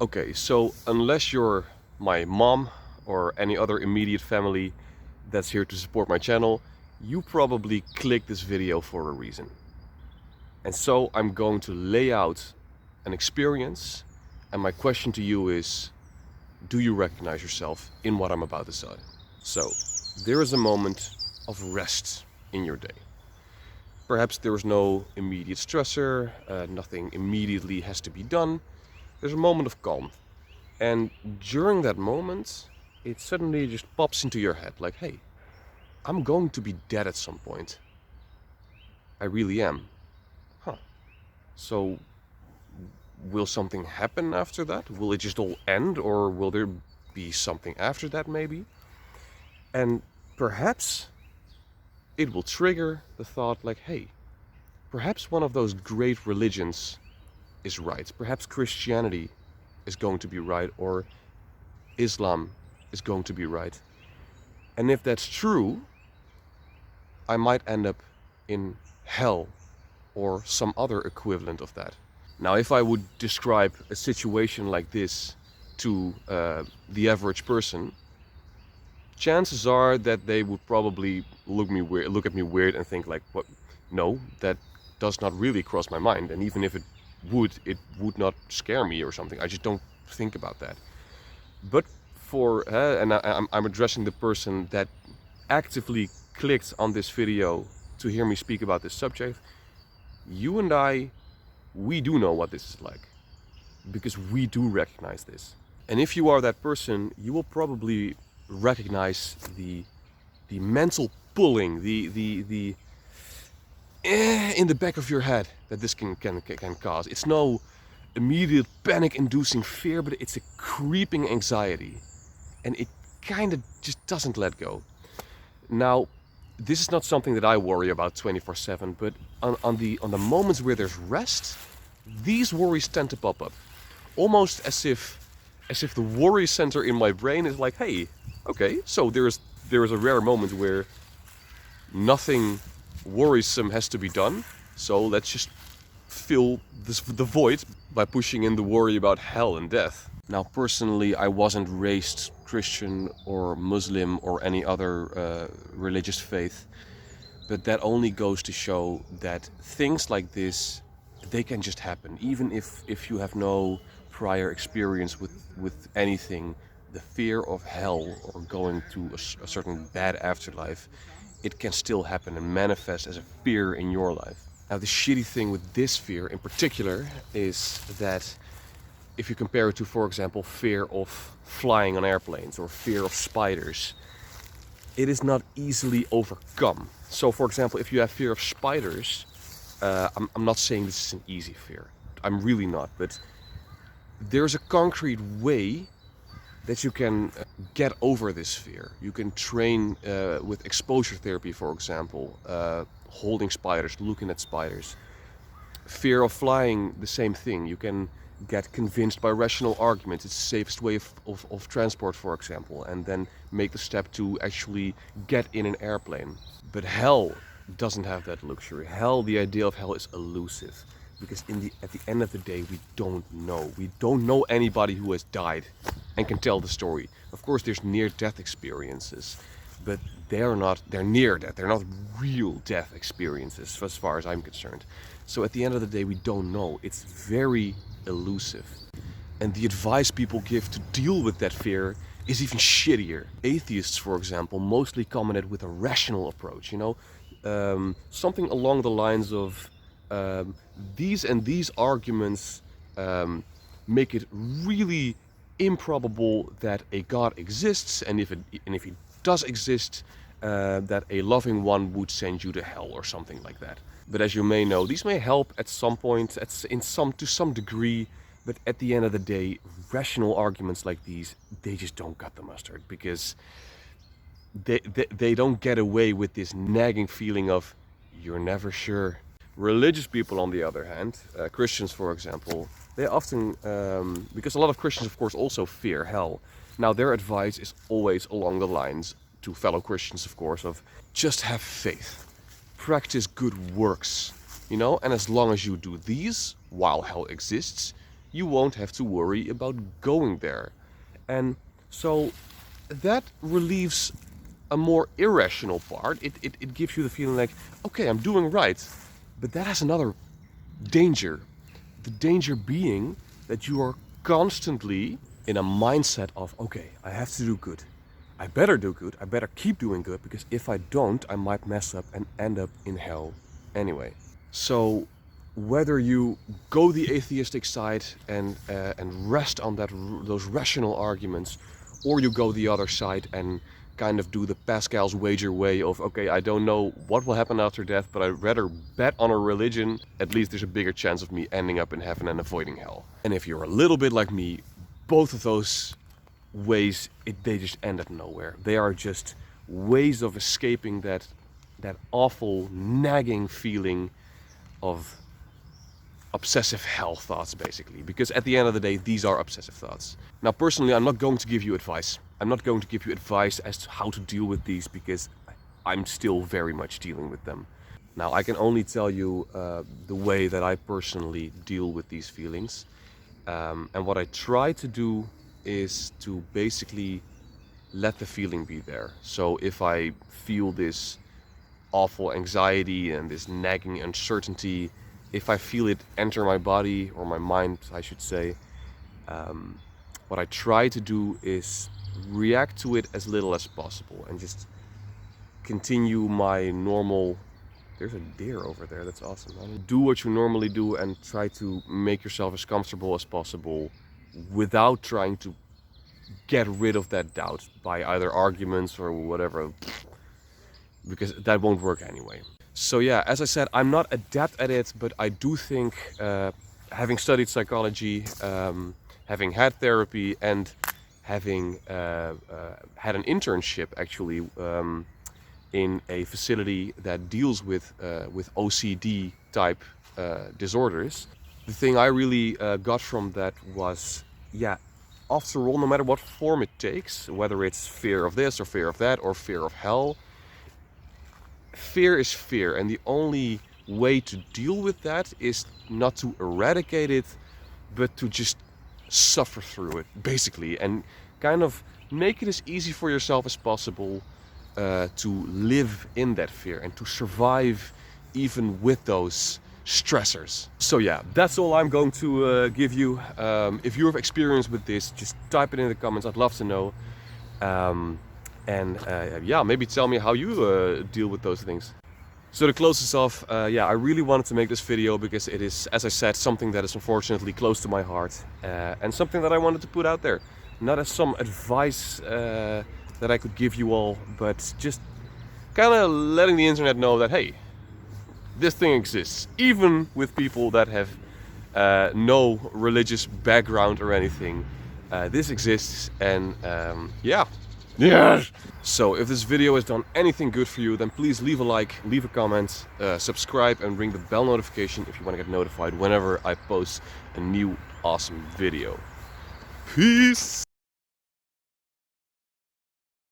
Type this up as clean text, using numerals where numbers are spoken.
Okay, so unless you're my mom or any other immediate family that's here to support my channel, you probably clicked this video for a reason. And so I'm going to lay out an experience, and my question to you is, do you recognize yourself in what I'm about to say? So, there is a moment of rest in your day. Perhaps there is no immediate stressor, nothing immediately has to be done. There's a moment of calm. And during that moment, it suddenly just pops into your head like, hey, I'm going to be dead at some point. I really am. Huh. So, will something happen after that? Will it just all end, or will there be something after that maybe? And perhaps it will trigger the thought like, hey, perhaps one of those great religions is right. Perhaps Christianity is going to be right, or Islam is going to be right. And if that's true, I might end up in hell or some other equivalent of that. Now, if I would describe a situation like this to the average person, chances are that they would probably look at me weird and think like, what? No, that does not really cross my mind. And even if it would not scare me or something. I just don't think about that. But I'm addressing the person that actively clicked on this video to hear me speak about this subject. You and I, we do know what this is like, because we do recognize this. And if you are that person, you will probably recognize the mental pulling, in the back of your head that this can cause. It's no immediate panic-inducing fear, but it's a creeping anxiety, and it kind of just doesn't let go. Now, this is not something that I worry about 24/7, but on the moments where there's rest, these worries tend to pop up, almost as if the worry center in my brain is like, hey, okay, so there is a rare moment where nothing worrisome has to be done, so let's just fill the void by pushing in the worry about hell and death. Now, personally, I wasn't raised Christian or Muslim or any other religious faith, but that only goes to show that things like this, they can just happen. Even if you have no prior experience with anything, the fear of hell or going to a certain bad afterlife, it can still happen and manifest as a fear in your life. Now, the shitty thing with this fear in particular is that if you compare it to, for example, fear of flying on airplanes or fear of spiders, it is not easily overcome. So, for example, if you have fear of spiders, I'm not saying this is an easy fear. I'm really not, but there's a concrete way that you can get over this fear. You can train with exposure therapy, for example, holding spiders, looking at spiders. Fear of flying, the same thing. You can get convinced by rational arguments. It's the safest way of transport, for example, and then make the step to actually get in an airplane. But hell doesn't have that luxury. Hell, the idea of hell is elusive, because at the end of the day, we don't know. We don't know anybody who has died and can tell the story. Of course, there's near-death experiences, but they're near death. They're not real death experiences, as far as I'm concerned. So at the end of the day, we don't know. It's very elusive. And the advice people give to deal with that fear is even shittier. Atheists, for example, mostly come at it with a rational approach. Something along the lines of these arguments make it really improbable that a God exists, and if he does exist, that a loving one would send you to hell or something like that. But as you may know, these may help at some point, to some degree, but at the end of the day, rational arguments like these, they just don't cut the mustard, because they don't get away with this nagging feeling of you're never sure. Religious people, on the other hand, Christians, for example, they often, because a lot of Christians, of course, also fear hell. Now, their advice is always along the lines, to fellow Christians, of course, of just have faith, practice good works, and as long as you do these, while hell exists, you won't have to worry about going there. And so that relieves a more irrational part. It gives you the feeling like, okay, I'm doing right. But that has another danger. The danger being that you are constantly in a mindset of, okay, I have to do good. I better do good. I better keep doing good, because if I don't, I might mess up and end up in hell anyway. So whether you go the atheistic side and rest on those rational arguments, or you go the other side and kind of do the Pascal's wager way of, okay, I don't know what will happen after death, but I'd rather bet on a religion. At least there's a bigger chance of me ending up in heaven and avoiding hell. And if you're a little bit like me, both of those ways, they just end at nowhere. They are just ways of escaping that awful nagging feeling of obsessive hell thoughts, basically. Because at the end of the day, these are obsessive thoughts. Now, personally, I'm not going to give you advice. I'm not going to give you advice as to how to deal with these, because I'm still very much dealing with them. Now, I can only tell you the way that I personally deal with these feelings. And what I try to do is to basically let the feeling be there. So if I feel this awful anxiety and this nagging uncertainty, if I feel it enter my body, or my mind, I should say, what I try to do is react to it as little as possible and just continue my normal... There's a deer over there, that's awesome. Do what you normally do and try to make yourself as comfortable as possible without trying to get rid of that doubt by either arguments or whatever, because that won't work anyway. So yeah, as I said, I'm not adept at it, but I do think, having studied psychology, having had therapy, and having had an internship actually in a facility that deals with OCD type disorders, the thing I really got from that was, yeah, after all, no matter what form it takes, whether it's fear of this or fear of that or fear of hell, fear is fear, and the only way to deal with that is not to eradicate it, but to just suffer through it, basically, and kind of make it as easy for yourself as possible to live in that fear and to survive even with those stressors. So yeah, that's all I'm going to give you. If you have experience with this, just type it in the comments. I'd love to know. Yeah, maybe tell me how you deal with those things. So to close this off, yeah, I really wanted to make this video because it is, as I said, something that is unfortunately close to my heart, and something that I wanted to put out there. Not as some advice that I could give you all, but just kind of letting the internet know that, hey, this thing exists, even with people that have no religious background or anything. This exists, and yeah. Yes! So if this video has done anything good for you, then please leave a like, leave a comment, subscribe, and ring the bell notification if you want to get notified whenever I post a new awesome video. Peace!